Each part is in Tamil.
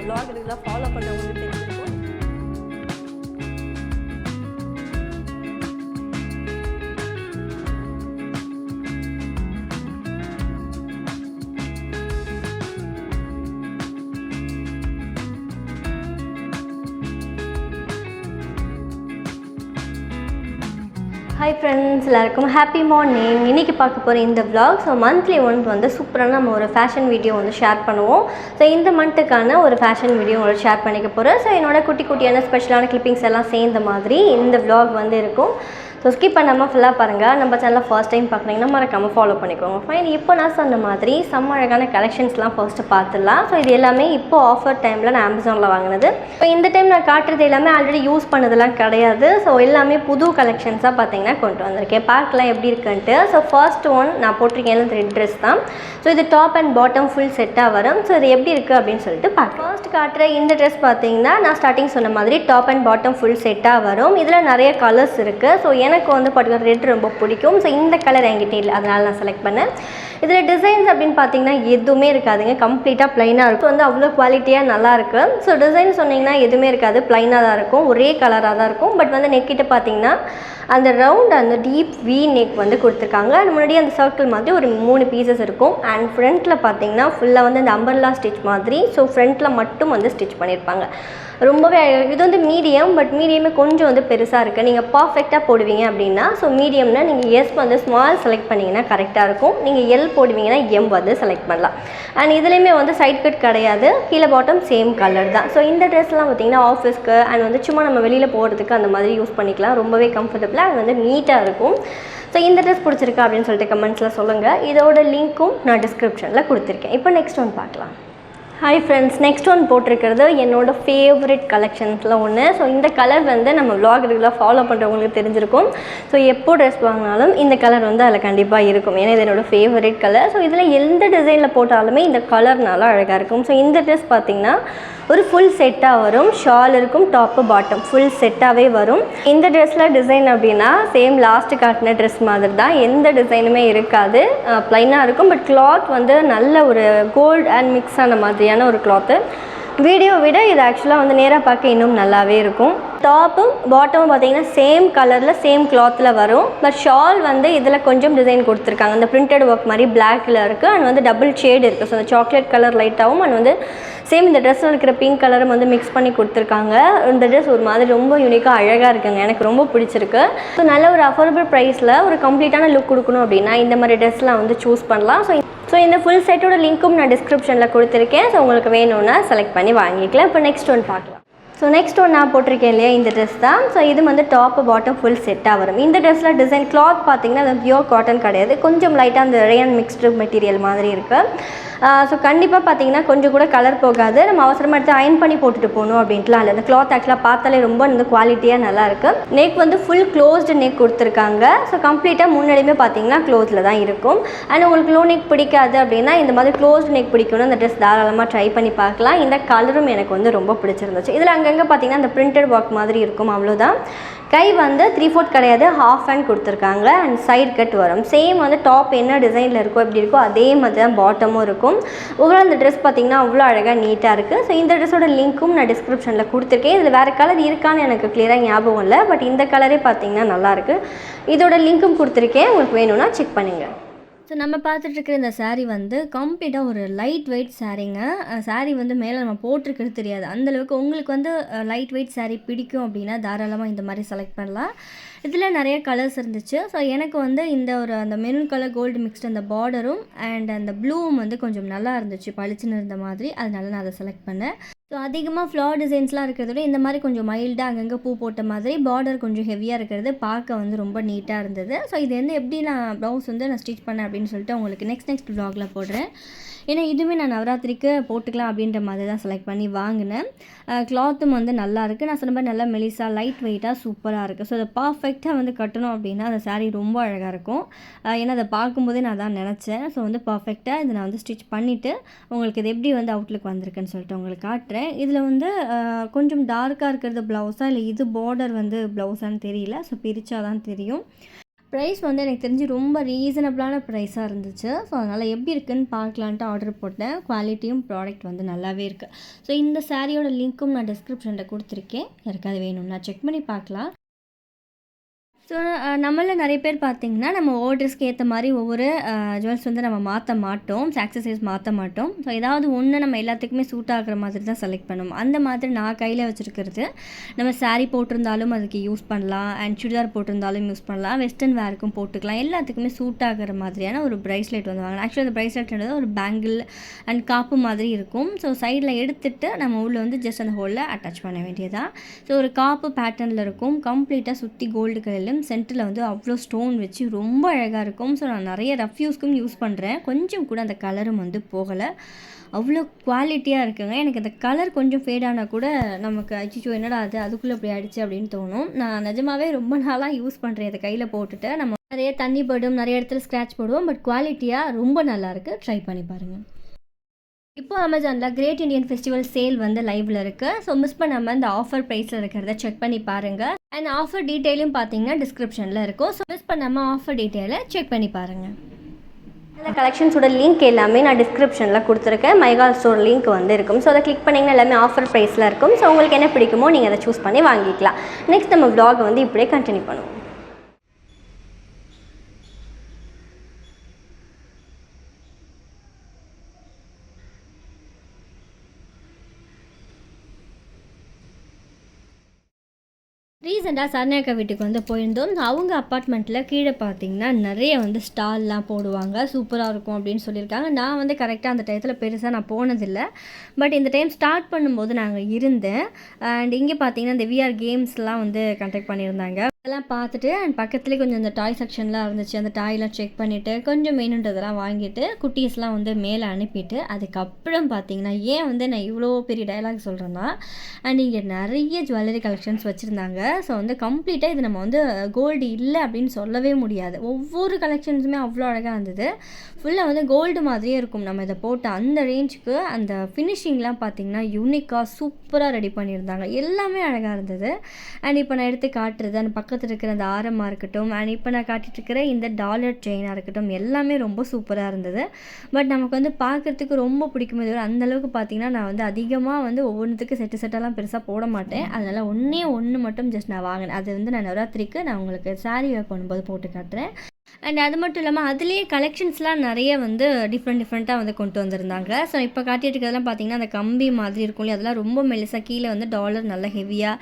vlog இதெல்லாம் ஃபாலோ பண்ணுறவங்களுக்கு தெரிஞ்சிருக்கும். ஹாய் ஃப்ரெண்ட்ஸ், எல்லாருக்கும் ஹாப்பி மார்னிங். இன்றைக்கி பார்க்க போகிற இந்த vlog மந்த்லி ஒன்ஸ் வந்து சூப்பரான நம்ம ஒரு ஃபேஷன் வீடியோ வந்து ஷேர் பண்ணுவோம். இந்த மந்த்துக்கான ஒரு ஃபேஷன் வீடியோ உங்களுக்கு ஷேர் பண்ணிக்க போகிறேன். என்னோட குட்டியான ஸ்பெஷலான கிளிப்பிங்ஸ் எல்லாம் சேர்ந்த மாதிரி இந்த vlog வந்து இருக்கும். ஸ்கிப் பண்ணாமல் ஃபுல்லாக பாருங்கள். நம்ம சேனலில் ஃபர்ஸ்ட் டைம் பார்க்குறீங்கன்னா மறக்காமல் ஃபாலோ பண்ணிக்கோங்க. ஃபைன், இப்போ நான் சொன்ன மாதிரி செம்ம அழகான கலெக்ஷன்ஸ்லாம் ஃபர்ஸ்ட்டு பார்த்துடலாம். இது எல்லாமே இப்போ ஆஃபர் டைமில் நான் அமேசானில் வாங்கினது. இந்த டைம் நான் காட்டுறது எல்லாமே ஆல்ரெடி யூஸ் பண்ணதெல்லாம் கிடையாது. எல்லாமே புது கலெக்ஷன்ஸாக பார்த்தீங்கன்னா கொண்டு வந்திருக்கேன். பார்க்கலாம் எப்படி இருக்குன்ட்டு. ஃபர்ஸ்ட் ஒன் நான் போட்டிருக்கேன் ரெட் ட்ரெஸ் தான். இது டாப் அண்ட் பாட்டம் ஃபுல் செட்டாக வரும். இது எப்படி இருக்குது அப்படின்னு சொல்லிட்டு பார்க்கலாம். ஃபர்ஸ்ட் காட்டுற இந்த ட்ரெஸ் பார்த்தீங்கன்னா நான் ஸ்டார்டிங் சொன்ன மாதிரி டாப் அண்ட் பாட்டம் ஃபுல் செட்டாக வரும். இதில் நிறைய கலர்ஸ் இருக்குது. எனக்கு வந்து பர்டிகுலர் ரெட் ரொம்ப பிடிக்கும். இந்த கலர் என்கிட்ட இல்லை, அதனால் நான் செலக்ட் பண்ணேன். இதில் டிசைன்ஸ் அப்படின்னு பார்த்தீங்கன்னா எதுவுமே இருக்காதுங்க, கம்ப்ளீட்டாக ப்ளைனாக இருக்கும். அவ்வளோ குவாலிட்டியாக நல்லாயிருக்கு. டிசைன் சொன்னிங்கன்னா எதுவுமே இருக்காது, ப்ளைனாக தான் இருக்கும், ஒரே கலராக தான் இருக்கும். பட் நெக்கிட்ட பார்த்தீங்கன்னா அந்த ரவுண்ட் அந்த டீப் வி நெக் வந்து கொடுத்துருக்காங்க. அது முன்னாடி அந்த சர்க்கிள் மாதிரி ஒரு 3 பீசஸ் இருக்கும். அண்ட் ஃப்ரண்ட்டில் பார்த்தீங்கன்னா ஃபுல்லாக வந்து அந்த அம்பர்லா ஸ்டிச் மாதிரி. ஃப்ரண்ட்டில் மட்டும் வந்து ஸ்டிச் பண்ணியிருப்பாங்க. ரொம்பவே இது வந்து மீடியம், பட் மீடியமே கொஞ்சம் வந்து பெருசாக இருக்குது. நீங்கள் பர்ஃபெக்டாக போடுவீங்க அப்படின்னா மீடியம்னா நீங்கள் எஸ் வந்து ஸ்மால் செலக்ட் பண்ணிங்கன்னா கரெக்டாக இருக்கும். நீங்கள் எல் போடுவீங்கன்னா எம் வந்து செலக்ட் பண்ணலாம். அண்ட் இதுலேயுமே வந்து சைட் கட் கிடையாது, கீழே பாட்டம் சேம் கலர் தான். இந்த ட்ரெஸ்லாம் பார்த்திங்கன்னா ஆஃபீஸ்க்கு அண்ட் வந்து சும்மா நம்ம வெளியில் போகிறதுக்கு அந்த மாதிரி யூஸ் பண்ணிக்கலாம். ரொம்பவே கம்ஃபர்டபுளாக அண்ட் வந்து நீட்டாக இருக்கும். இந்த ட்ரெஸ் பிடிச்சிருக்கா அப்படின்னு சொல்லிட்டு கமெண்ட்ஸில் சொல்லுங்கள். இதோட லிங்க்கும் நான் டிஸ்கிரிப்ஷனில் கொடுத்துருக்கேன். இப்போ நெக்ஸ்ட் ஒன் பார்க்கலாம். ஹாய் ஃப்ரெண்ட்ஸ், நெக்ஸ்ட் ஒன் போட்டிருக்கிறது என்னோடய ஃபேவரட் கலெக்ஷன்ஸில் ஒன்று. இந்த கலர் வந்து நம்ம vlog ரெகுலராக ஃபாலோ பண்ணுறவங்களுக்கு தெரிஞ்சிருக்கும். எப்போ ட்ரெஸ் வாங்கினாலும் இந்த கலர் வந்து அதில் கண்டிப்பாக இருக்கும். ஏன்னா இது என்னோடய ஃபேவரட் கலர். இதில் எந்த டிசைனில் போட்டாலுமே இந்த கலர் நல்லா அழகாக இருக்கும். இந்த ட்ரெஸ் பார்த்திங்கன்னா ஒரு ஃபுல் செட்டாக வரும். ஷால் இருக்கும், டாப்பு பாட்டம் ஃபுல் செட்டாகவே வரும். இந்த ட்ரெஸ்ஸில் டிசைன் அப்படின்னா சேம் லாஸ்ட்டு காட்டின ட்ரெஸ் மாதிரி தான், எந்த டிசைனுமே இருக்காது, ப்ளைனாக இருக்கும். பட் கிளாத் வந்து நல்ல ஒரு கோல்டு அண்ட் மிக்ஸ் ஆன மாதிரியான ஒரு கிளாத்து. வீடியோ விட இது ஆக்சுவலாக வந்து நேராக பார்க்க இன்னும் நல்லாவே இருக்கும். டாப்பும் பாட்டமும் பார்த்தீங்கன்னா சேம் கலரில் சேம் கிளாத்தில் வரும். பட் ஷால் வந்து இதில் கொஞ்சம் டிசைன் கொடுத்துருக்காங்க. அந்த பிரிண்டட் ஒர்க் மாதிரி பிளாக்கில் இருக்குது. அண்ட் வந்து டபுள் ஷேட் இருக்குது. அந்த சாக்லேட் கலர் லைட்டாகவும் அண்ட் வந்து சேம் இந்த ட்ரெஸ்ஸில் இருக்கிற பிங்க் கலரும் வந்து மிக்ஸ் பண்ணி கொடுத்துருக்காங்க. இந்த ட்ரெஸ் ஒரு மாதிரி ரொம்ப யூனிக்காக அழகாக இருக்குங்க, எனக்கு ரொம்ப பிடிச்சிருக்கு. நல்ல ஒரு அஃபோர்டபுள் ப்ரைஸில் ஒரு கம்ப்ளீட்டான லுக் கொடுக்கணும் அப்படின்னா இந்த மாதிரி ட்ரெஸ்லாம் வந்து சூஸ் பண்ணலாம். இந்த ஃபுல் செட்டோட லிங்க்கும் நான் டிஸ்கிரிப்ஷனில் கொடுத்துருக்கேன். உங்களுக்கு வேணும்னா செலக்ட் பண்ணி வாங்கிக்கலாம். இப்போ நெக்ஸ்ட் ஒன் பார்க்கலாம். நெக்ஸ்ட் ஒன் நான் போட்டிருக்கேன் இல்லையா, இந்த ட்ரெஸ் தான். இது வந்து டாப்பு பாட்டம் ஃபுல் செட்டாக வரும். இந்த ட்ரெஸ்ஸில் டிசைன் கிளாத் பார்த்திங்கன்னா அது பியூர் காட்டன் கிடையாது, கொஞ்சம் லைட்டாக அந்த ரேயன் மிக்ஸ்டு மெட்டீரியல் மாதிரி இருக்குது. கண்டிப்பாக பார்த்தீங்கன்னா கொஞ்சம் கூட கலர் போகாது. நம்ம அவசரமாக எடுத்து அயன் பண்ணி போட்டுட்டு போகணும் அப்படின்ட்டுலாம் இல்லை. அந்த கிளாத் ஆக்சுவலாக பார்த்தாலே ரொம்ப வந்து குவாலிட்டியாக நல்லாயிருக்கு. நெக் வந்து ஃபுல் க்ளோஸ்டு நெக் கொடுத்துருக்காங்க. முன்னாடியுமே பார்த்தீங்கன்னா க்ளோஸில் தான் இருக்கும். அண்ட் உங்களுக்கு லோ நெக் பிடிக்காது அப்படின்னா இந்த மாதிரி க்ளோஸ்டு நெக் பிடிக்கணும், அந்த ட்ரெஸ் தாராளமாக ட்ரை பண்ணி பார்க்கலாம். இந்த கலரும் எனக்கு வந்து ரொம்ப பிடிச்சிருந்துச்சு. இதில் அங்கங்கே பார்த்தீங்கன்னா அந்த பிரிண்டட் ஒர்க் மாதிரி இருக்கும், அவ்வளோதான். கை வந்து 3/4 கிடையாது, ஹாஃப் ஹேண்ட் கொடுத்துருக்காங்க. அண்ட் சைட் கட் வரும். சேம் வந்து டாப் என்ன டிசைனில் இருக்கோ எப்படி இருக்கோ அதே மாதிரி தான் பாட்டமும் இருக்கும். ஓவரால் இந்த ட்ரெஸ் பார்த்திங்கன்னா அவ்வளோ அழகாக நீட்டாக இருக்குது. இந்த ட்ரெஸ்ஸோட லிங்க்கும் நான் டிஸ்கிரிப்ஷனில் கொடுத்துருக்கேன். இதில் வேறு கலர் இருக்கான்னு எனக்கு கிளியராக ஞாபகம் இல்லை. பட் இந்த கலரே பார்த்திங்கன்னா நல்லாயிருக்கு. இதோட லிங்க்கும் கொடுத்துருக்கேன், உங்களுக்கு வேணும்னா செக் பண்ணுங்கள். நம்ம பார்த்துட்ருக்கிற இந்த சாரீ வந்து கம்ப்ளீட்டாக ஒரு லைட் வெயிட் சாரீங்க. சாரீ வந்து மேலே நம்ம போட்டிருக்கிறது தெரியாது அந்தளவுக்கு. உங்களுக்கு வந்து லைட் வெயிட் சாரீ பிடிக்கும் அப்படின்னா தாராளமாக இந்த மாதிரி செலக்ட் பண்ணலாம். இதில் நிறைய கலர்ஸ் இருந்துச்சு. எனக்கு வந்து இந்த ஒரு அந்த மெரூன் கலர் கோல்டு மிக்ஸ்டு அந்த பார்டரும் அண்ட் அந்த ப்ளூவும் வந்து கொஞ்சம் நல்லா இருந்துச்சு, பளிச்சுன்னு இருந்த மாதிரி. அதனால நான் அதை செலக்ட் பண்ணேன். அதிகமாக ஃப்ளார் டிசைன்ஸ்லாம் இருக்கிறத விட இந்த மாதிரி கொஞ்சம் மைல்டாக அங்கங்கே பூ போட்ட மாதிரி பார்டர் கொஞ்சம் ஹெவியாக இருக்கிறது பார்க்க வந்து ரொம்ப நீட்டாக இருந்தது. இது வந்து எப்படி நான் ப்ளவுஸ் வந்து நான் ஸ்டிச் பண்ணேன் அப்படின்னு சொல்லிட்டு உங்களுக்கு நெக்ஸ்ட் vlogல போடுறேன். ஏன்னா இதுவுமே நான் நவராத்திரிக்கு போட்டுக்கலாம் அப்படின்ற மாதிரி தான் செலக்ட் பண்ணி வாங்கினேன். கிளாத்தும் வந்து நல்லா இருக்குது. நான் சொன்ன மாதிரி நல்லா மெலிசா லைட் வெயிட்டாக சூப்பராக இருக்குது. அதை பர்ஃபெக்டாக வந்து கட்டணும் அப்படின்னா அந்த சாரீ ரொம்ப அழகாக இருக்கும். ஏன்னா அதை பார்க்கும்போதே நான் தான் நினச்சேன். வந்து பர்ஃபெக்டாக இதை நான் வந்து ஸ்டிச் பண்ணிவிட்டு உங்களுக்கு இது எப்படி வந்து அவுட்லுக் வந்திருக்குன்னு சொல்லிட்டு உங்களுக்கு காட்டுறேன். இதில் வந்து கொஞ்சம் டார்க்காக இருக்கிறது ப்ளவுஸாக இல்லை இது பார்டர் வந்து ப்ளவுஸான்னு தெரியல. பிரித்தா தான் தெரியும். ப்ரைஸ் வந்து எனக்கு தெரிஞ்சு ரொம்ப ரீசனபிளான ப்ரைஸாக இருந்துச்சு. ஸோ அதனால் எப்படி இருக்குன்னு பார்க்கலான்ட்டு ஆர்டர் போட்டேன். குவாலிட்டியும் ப்ராடக்ட் வந்து நல்லாவே இருக்குது. ஸோ இந்த சாரியோட லிங்க்கும் நான் டிஸ்கிரிப்ஷனில் கொடுத்துருக்கேன். யாருக்காவது வேணும்னா செக் பண்ணி பார்க்கலாம். ஸோ நம்மள நிறைய பேர் பார்த்திங்கன்னா நம்ம ஆர்டர்ஸ்க்கு ஏற்ற மாதிரி ஒவ்வொரு ஜுவல்ஸ் வந்து நம்ம மாற்ற மாட்டோம், ஆக்சசரிஸ் மாற்ற மாட்டோம். ஸோ ஏதாவது ஒன்று நம்ம எல்லாத்துக்குமே சூட் ஆகிற மாதிரி தான் செலக்ட் பண்ணுவோம். அந்த மாதிரி நான் கையில் வச்சுருக்கிறது நம்ம சாரீ போட்டிருந்தாலும் அதுக்கு யூஸ் பண்ணலாம், அண்ட் சுடிதார் போட்டிருந்தாலும் யூஸ் பண்ணலாம், வெஸ்டர்ன் வேருக்கும் போட்டுக்கலாம். எல்லாத்துக்குமே சூட் ஆகிற மாதிரியான ஒரு ப்ரைஸ்லெட் வந்து வாங்கினேன். ஆக்சுவலி அந்த ப்ரைஸ்லெட்ன்றது ஒரு பேங்கிள் அண்ட் காப்பு மாதிரி இருக்கும். ஸோ சைடில் எடுத்துகிட்டு நம்ம உள்ள வந்து ஜஸ்ட் அந்த ஹோலில் அட்டாச் பண்ண வேண்டியதான். ஸோ ஒரு காப்பு பேட்டர்னில் இருக்கும். கம்ப்ளீட்டாக சுற்றி கோல்டு கலர்லையும் சென்டரில் வந்து அவ்வளோ ஸ்டோன் வச்சு ரொம்ப அழகாக இருக்கும். ஸோ நான் நிறைய ரஃப் யூஸ்க்கும் யூஸ் பண்ணுறேன். கொஞ்சம் கூட அந்த கலரும் வந்து போகலை, அவ்வளோ குவாலிட்டியாக இருக்குங்க. எனக்கு அந்த கலர் கொஞ்சம் ஃபேடானால் கூட நமக்கு அச்சிச்சோ என்னடா அதுக்குள்ளே அப்படி ஆகிடுச்சு அப்படின்னு தோணும். நான் நிஜமாகவே ரொம்ப நாளாக யூஸ் பண்ணுறேன். அதை கையில் போட்டுட்டு நம்ம நிறைய தண்ணி படும், நிறைய இடத்துல ஸ்க்ராட்ச் போடுவோம். பட் குவாலிட்டியாக ரொம்ப நல்லாயிருக்கு. ட்ரை பண்ணி பாருங்கள். இப்போ அமேசானில் கிரேட் இண்டியன் ஃபெஸ்டிவல் சேல் வந்து லைவில் இருக்குது. ஸோ மிஸ் பண்ணாமல் இந்த ஆஃபர் ப்ரைஸில் இருக்கிறத செக் பண்ணி பாருங்கள். அண்ட் ஆஃபர் டீட்டெயிலும் பார்த்தீங்கன்னா டிஸ்கிரிப்ஷனில் இருக்கும். ஸோ மிஸ் பண்ணாமல் ஆஃபர் டீட்டெயிலை செக் பண்ணி பாருங்கள். இந்த கலெக்ஷன்ஸோட லிங்க் எல்லாமே நான் டிஸ்கிரிப்ஷனில் கொடுத்துருக்கேன். மைகால் ஸ்டோர் லிங்க் வந்து இருக்கும். ஸோ அதை கிளிக் பண்ணிங்கன்னா எல்லாமே ஆஃபர் ப்ரைஸில் இருக்கும். ஸோ உங்களுக்கு என்ன பிடிக்குமோ நீங்கள் அதை சூஸ் பண்ணி வாங்கிக்கலாம். நெக்ஸ்ட் நம்ம vlog வந்து இப்படியே கண்டினியூ பண்ணுவோம். ரீசெண்டாக சரண்யாக்கா வீட்டுக்கு வந்து போயிருந்தோம். அவங்க அப்பார்ட்மெண்ட்டில் கீழே பார்த்தீங்கன்னா நிறைய வந்து ஸ்டால்லாம் போடுவாங்க, சூப்பராக இருக்கும் அப்படின்னு சொல்லியிருக்காங்க. நான் வந்து கரெக்டாக அந்த டயத்தில் பெருசாக நான் போனதில்லை. பட் இந்த டைம் ஸ்டார்ட் பண்ணும்போது நாங்கள் இருந்தேன். அண்ட் இங்கே பார்த்தீங்கன்னா இந்த விஆர் கேம்ஸ்லாம் வந்து கண்டக்ட் பண்ணியிருந்தாங்க. அதெல்லாம் பார்த்துட்டு அண்ட் பக்கத்துலேயே கொஞ்சம் இந்த டாய் செக்ஷன்லாம் இருந்துச்சு. அந்த டாய்லாம் செக் பண்ணிவிட்டு கொஞ்சம் வேணுன்றதெல்லாம் வாங்கிட்டு குட்டீஸ்லாம் வந்து மேலே அனுப்பிட்டு அதுக்கப்புறம் பார்த்தீங்கன்னா ஏன் வந்து நான் இவ்வளோ பெரிய டைலாக் சொல்கிறேன்னா, அண்ட் இங்கே நிறைய ஜுவல்லரி கலெக்ஷன்ஸ் வச்சுருந்தாங்க. ஸோ வந்து கம்ப்ளீட்டாக இது நம்ம வந்து கோல்டு இல்லை அப்படின்னு சொல்லவே முடியாது. ஒவ்வொரு கலெக்ஷன்ஸுமே அவ்வளோ அழகாக இருந்தது. ஃபுல்லாக வந்து கோல்டு மாதிரியே இருக்கும். நம்ம இதை போட்ட அந்த ரேஞ்சுக்கு அந்த ஃபினிஷிங்லாம் பார்த்திங்கன்னா யூனிக்காக சூப்பராக ரெடி பண்ணியிருந்தாங்க. எல்லாமே அழகாக இருந்தது. அண்ட் இப்போ நான் எடுத்து காட்டுறது அந்த பக்கத்தில் இருக்கிற அந்த ஆரமாக இருக்கட்டும், அண்ட் இப்போ நான் காட்டிகிட்டு இருக்கிற இந்த டாலர் செயினாக இருக்கட்டும், எல்லாமே ரொம்ப சூப்பராக இருந்தது. பட் நமக்கு வந்து பார்க்குறதுக்கு ரொம்ப பிடிக்குமே தவிர அந்தளவுக்கு பார்த்திங்கன்னா நான் வந்து அதிகமாக வந்து ஒவ்வொன்றுத்துக்கு செட்டெல்லாம் பெருசாக போட மாட்டேன். அதனால் ஒன்று மட்டும் ஜஸ்ட் நான் வாங்கினேன். அது வந்து நான் நவராத்திரிக்கு நான் உங்களுக்கு சாரீ வேர் பண்ணும்போது போட்டு காட்டுறேன். அண்ட் அது மட்டும் இல்லாமல் அதுலேயே கலெக்ஷன்ஸ்லாம் நிறைய வந்து டிஃப்ரெண்ட்டாக வந்து கொண்டு வந்திருந்தாங்க. ஸோ இப்போ காட்டிகிட்டு இருக்கிறதெல்லாம் பார்த்திங்கன்னா அந்த கம்பி மாதிரி இருக்கும் இல்லையா, அதெல்லாம் ரொம்ப மெலிசாக கீழே வந்து டாலர் நல்லா ஹெவியாக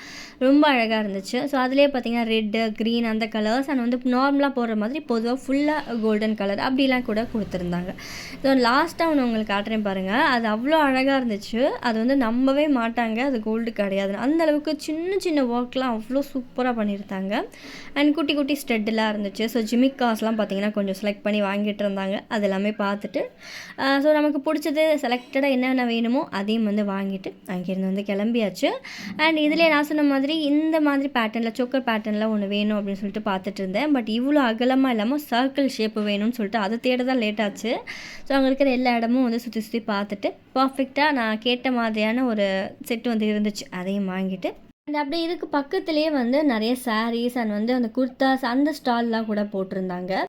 ரொம்ப அழகாக இருந்துச்சு. ஸோ அதுலேயே பார்த்திங்கன்னா ரெட்டு, க்ரீன் அந்த கலர்ஸ் அண்ட் வந்து நார்மலாக போடுற மாதிரி பொதுவாக ஃபுல்லாக கோல்டன் கலர் அப்படிலாம் கூட கொடுத்துருந்தாங்க. ஸோ லாஸ்ட்டாக ஒன்று உங்களுக்கு காட்டுறேன் பாருங்கள். அது அவ்வளோ அழகாக இருந்துச்சு. அது வந்து நம்பவே மாட்டாங்க அது கோல்டு கிடையாது. அந்தளவுக்கு சின்ன சின்ன ஒர்க்லாம் அவ்வளோ சூப்பராக பண்ணியிருந்தாங்க. அண்ட் குட்டி குட்டி ஸ்டெட்டெலாம் இருந்துச்சு. ஸோ ஜிமிக்காஸ்லாம் பார்த்திங்கன்னா கொஞ்சம் செலக்ட் பண்ணி வாங்கிட்டு இருந்தாங்க. அது எல்லாமே பார்த்துட்டு ஸோ நமக்கு பிடிச்சது செலக்டடாக என்னென்ன வேணுமோ அதையும் வந்து வாங்கிட்டு அங்கேருந்து வந்து கிளம்பியாச்சு. அண்ட் இதிலே நான் சொன்ன மாதிரி இந்த மாதிரி பேட்டர்னில் சோக்கர் பேட்டர்னில் ஒன்று வேணும் அப்படின்னு சொல்லிட்டு பார்த்துட்டு இருந்தேன். பட் இவ்வளோ அகலமாக இல்லாமல் சர்க்கிள் ஷேப்பு வேணும்னு சொல்லிட்டு அதை தேட தான் லேட் ஆச்சு. ஸோ அங்கே இருக்கிற எல்லா இடமும் வந்து சுற்றி பார்த்துட்டு பர்ஃபெக்டாக நான் கேட்ட மாதிரியான ஒரு செட்டு வந்து இருந்துச்சு. அதையும் வாங்கிட்டு அண்ட் அப்படியே இதுக்கு பக்கத்துலேயே வந்து நிறைய சாரீஸ் அண்ட் வந்து அந்த குர்தாஸ் அந்த ஸ்டால்லாம் கூட போட்டிருந்தாங்க.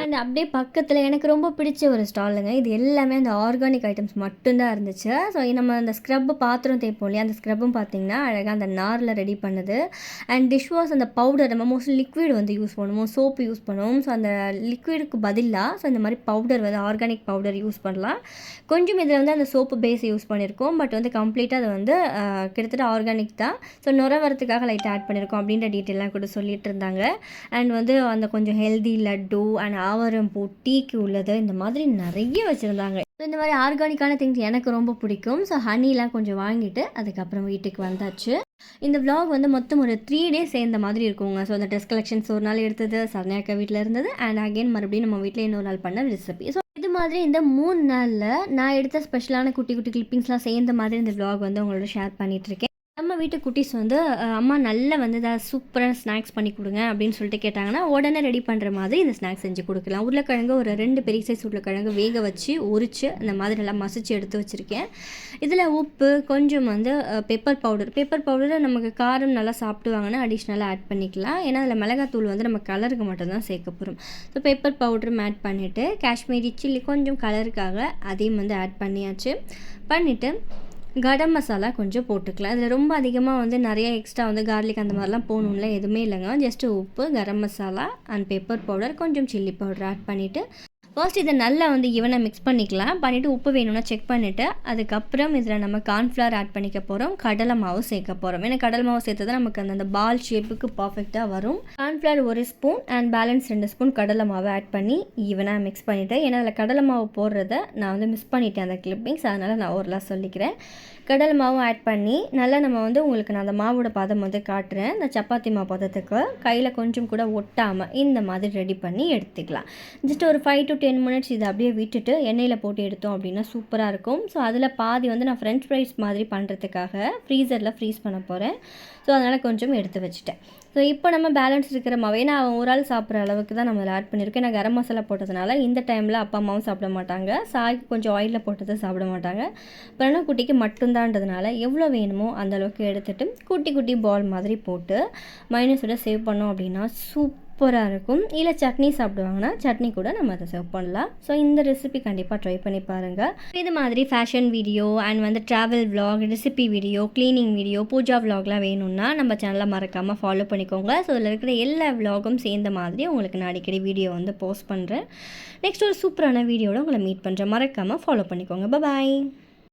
அண்ட் அப்படியே பக்கத்தில் எனக்கு ரொம்ப பிடிச்ச ஒரு ஸ்டாலுங்க. இது எல்லாமே அந்த ஆர்கானிக் ஐட்டம்ஸ் மட்டும்தான் இருந்துச்சு. ஸோ நம்ம அந்த ஸ்க்ரப்பு பாத்திரம் தேய்ப்போம் இல்லையா, அந்த ஸ்க்ரப்பும் பார்த்திங்கன்னா அழகாக அந்த நாரில் ரெடி பண்ணுது. அண்ட் டிஷ் வாஷ் அந்த பவுடர் நம்ம மோஸ்ட்லி லிக்விட் வந்து யூஸ் பண்ணுவோம், சோப்பு யூஸ் பண்ணுவோம். ஸோ அந்த லிக்விடுக்கு பதிலாக ஸோ இந்த மாதிரி பவுடர் வந்து ஆர்கானிக் பவுடர் யூஸ் பண்ணலாம். கொஞ்சம் இதில் வந்து அந்த சோப்பு பேஸ் யூஸ் பண்ணியிருக்கோம். பட் வந்து கம்ப்ளீட்டாக அது வந்து கிட்டத்தட்ட ஆர்கானிக் தான். ஸோ நுர வரத்துக்காக லைட்டாக ஆட் பண்ணியிருக்கோம் அப்படின்ற டீட்டெயிலாம் கூட சொல்லிட்டு இருந்தாங்க. அண்ட் வந்து அந்த கொஞ்சம் ஹெல்தி லட்டு அண்ட் ஆவரம்பூ, டீக்கு உள்ளது, இந்த மாதிரி நிறைய வச்சுருந்தாங்க. ஸோ இந்த மாதிரி ஆர்கானிக்கான திங்ஸ் எனக்கு ரொம்ப பிடிக்கும். ஸோ ஹனிலாம் கொஞ்சம் வாங்கிட்டு அதுக்கப்புறம் வீட்டுக்கு வந்தாச்சு. இந்த விலாக் வந்து மொத்தம் ஒரு 3 டேஸ் சேர்ந்த மாதிரி இருக்குங்க. ஸோ அந்த ட்ரெஸ் கலெக்ஷன்ஸ் ஒரு நாள் எடுத்தது, சரண்யாக்கா வீட்டில் இருந்தது, அண்ட் அகெயின் மறுபடியும் நம்ம வீட்டில் இன்னொரு நாள் பண்ண ரெசிபி. ஸோ இது மாதிரி இந்த 3 நாளில் நான் எடுத்த ஸ்பெஷலான குட்டி குட்டி கிளிப்பிங்ஸ்லாம் சேர்ந்த மாதிரி இந்த விலாக் வந்து உங்களோட ஷேர் பண்ணிகிட்ருக்கேன். நம்ம வீட்டு குட்டீஸ் வந்து அம்மா நல்லா வந்து ஏதாவது சூப்பரான ஸ்நாக்ஸ் பண்ணி கொடுங்க அப்படின்னு சொல்லிட்டு கேட்டாங்கன்னா உடனே ரெடி பண்ணுற மாதிரி இந்த ஸ்நாக்ஸ் செஞ்சு கொடுக்கலாம். உருளைக்கிழங்கு ஒரு 2 பெரிய சைஸ் உருளைக்கிழங்கு வேக வச்சு உரித்து அந்த மாதிரி நல்லா மசிச்சு எடுத்து வச்சுருக்கேன். இதில் உப்பு, கொஞ்சம் வந்து பெப்பர் பவுடரை நமக்கு காரம் நல்லா சாப்பிடுவாங்கன்னா அடிஷ்னலாக ஆட் பண்ணிக்கலாம். ஏன்னா அதில் மிளகாத்தூள் வந்து நம்ம கலருக்கு மட்டும்தான் சேர்க்க போகிறோம். ஸோ பெப்பர் பவுடரும் ஆட் பண்ணிவிட்டு காஷ்மீரி சில்லி கொஞ்சம் கலருக்காக அதையும் வந்து ஆட் பண்ணிவிட்டு கரம் மசாலா கொஞ்சம் போட்டுக்கலாம். இதில் ரொம்ப அதிகமாக வந்து நிறைய எக்ஸ்ட்ரா வந்து கார்லிக் அந்த மாதிரிலாம் போகணும்ல எதுவுமே இல்லைங்க. ஜஸ்ட்டு உப்பு, garam masala and pepper powder, கொஞ்சம் சில்லி பவுடர் ஆட் பண்ணிவிட்டு ஃபர்ஸ்ட் இதை நல்லா வந்து ஈவனாக மிக்ஸ் பண்ணிவிட்டு உப்பு வேணும்னா செக் பண்ணிவிட்டு அதுக்கப்புறம் இதில் நம்ம கார்ன்ஃப்ளவர் ஆட் பண்ணிக்க போகிறோம், கடலை மாவு சேர்க்க போகிறோம். ஏன்னா கடலை மாவு சேர்த்து தான் நமக்கு அந்த பால் ஷேப்புக்கு பர்ஃபெக்டாக வரும். Cornflour 1 spoon and balance 2 spoon கடலை மாவு ஆட் பண்ணி ஈவனாக மிக்ஸ் பண்ணிவிட்டேன். ஏன்னா அதில் கடலை மாவு போடுறத நான் வந்து மிஸ் பண்ணிட்டேன் அந்த கிளிப்பிங்ஸ், அதனால் நான் ஓரளவு சொல்லிக்கிறேன். கடலை மாவும் ஆட் பண்ணி நல்லா நம்ம வந்து உங்களுக்கு நான் அந்த மாவோட பதம் வந்து காட்டுறேன். இந்த சப்பாத்தி மாவு பதத்துக்கு கையில் கொஞ்சம் கூட ஒட்டாமல் இந்த மாதிரி ரெடி பண்ணி எடுத்துக்கலாம். ஜஸ்ட் ஒரு 5 to 10 மினிட்ஸ் இதை அப்படியே விட்டுட்டு எண்ணெயில் போட்டு எடுத்தோம் அப்படின்னா சூப்பராக இருக்கும். ஸோ அதில் பாதி வந்து நான் ஃப்ரெஞ்ச் ஃப்ரைஸ் மாதிரி பண்ணுறதுக்காக ஃப்ரீசரில் ஃப்ரீஸ் பண்ண போகிறேன். ஸோ அதனால் கொஞ்சம் எடுத்து வச்சுட்டேன். ஸோ இப்போ நம்ம பேலன்ஸ் இருக்கிற மாவே நான் ஒரு ஆள் சாப்பிட்ற அளவுக்கு தான் நம்ம ஆட் பண்ணியிருக்கேன். நான் கரம் மசாலா போட்டதுனால இந்த டைமில் அப்பா அம்மாவும் சாப்பிட மாட்டாங்க, சாய்க்கு கொஞ்சம் ஆயிலில் போட்டதை சாப்பிட மாட்டாங்க. அப்புறம் குட்டிக்கு மட்டும்தான்றதுனால எவ்வளோ வேணுமோ அந்தளவுக்கு எடுத்துகிட்டு குட்டி குட்டி பால் மாதிரி போட்டு மைனஸோட சேவ் பண்ணோம் அப்படின்னா சூப்பராக இருக்கும். இல்லை சட்னி சாப்பிடுவாங்கன்னா சட்னி கூட நம்ம அதை சர்வ் பண்ணலாம். ஸோ இந்த ரெசிபி கண்டிப்பாக ட்ரை பண்ணி பாருங்கள். இது மாதிரி ஃபேஷன் வீடியோ அண்ட் வந்து travel vlog, recipe video, cleaning video, puja விலாக்லாம் வேணும்னா நம்ம சேனலை மறக்காமல் ஃபாலோ பண்ணிக்கோங்க. ஸோ இதில் இருக்கிற எல்லா விலாகும் சேர்ந்த மாதிரி உங்களுக்கு நான் அடிக்கடி வீடியோ வந்து போஸ்ட் பண்ணுறேன். நெக்ஸ்ட் ஒரு சூப்பரான வீடியோட உங்களை மீட் பண்ணுறேன். மறக்காமல் ஃபாலோ பண்ணிக்கோங்க. பாய்.